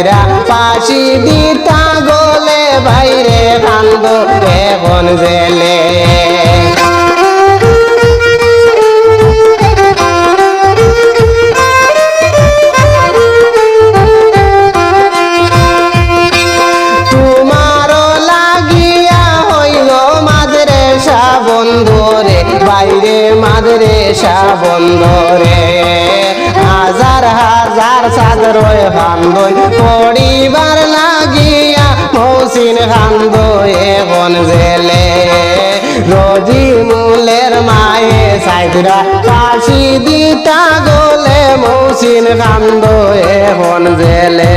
সাইদরা ফাঁসি দিতা গলে বাইরে কান্দ এখন জেলে বাইরে মাদ্রাসা বন্ধরে হাজার হাজার ছাত্র কান্দই পরিবার লাগিয়া মৌসিন কান্দ এখন জেলে রোজি মূলের মায়ে সাইদরা ফাঁসি দিতা গলে মৌসিন কান্দ এখন জেলে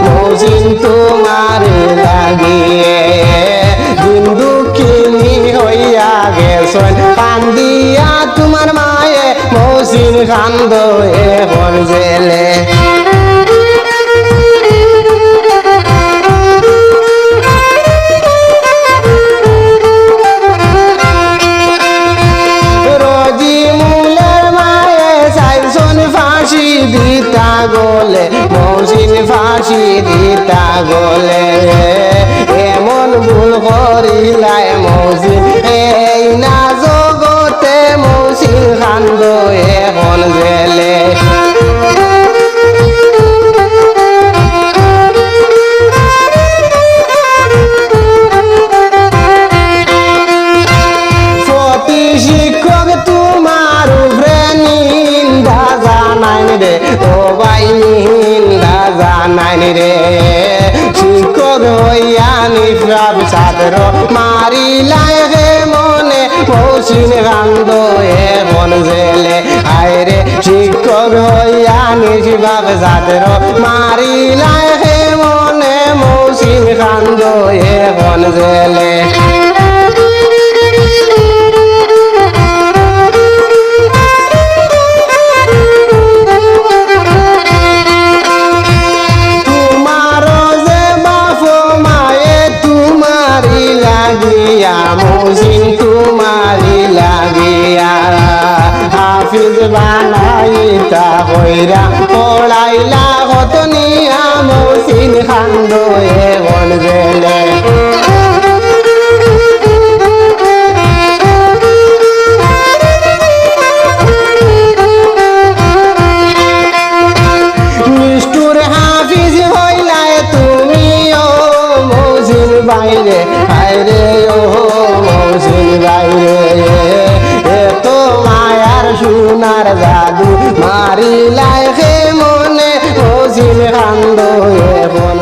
মৌসিন তোমার লাগিয়ে দিন দুঃখিনী হইয়া গেছেন কান্দিয়া তোমার মায়ে মৌসিন কান্দ এখন জেলে ফাঁসি দিতা গলে মৌসিন ফাঁসি দিতা গলে এমন ভুল করিলাই মৌসিন এই না জগতে মৌসিন কান্দ এখন জেলে শিক্ষক তোমার রে ও ভাই নিন্দা জানাই রে শিক্ষক হইয়া নিফরাব ছাত্র মারিলাই হে মনে মৌসিন কান্দ এখন জেলে আয় রে শিক্ষক হইয়া নিফরাব ছাত্র মারিলাই হে মনে মৌসিন কান্দ এখন জেলে মৌসিন তোমারি লাগিয়া হাফিজ বানাইতা হইরা পড়াইলা হতনিয়া মৌসিন কান্দ এখন জেলে নিষ্ঠুর হাফিজ হইলায় তুমিও মৌসিন বাইরে বাইরে ও মৌসিন বাইরে এত মায়ার সোনার জাদু মারিলাই হে মনে মৌসিন কান্দ এখন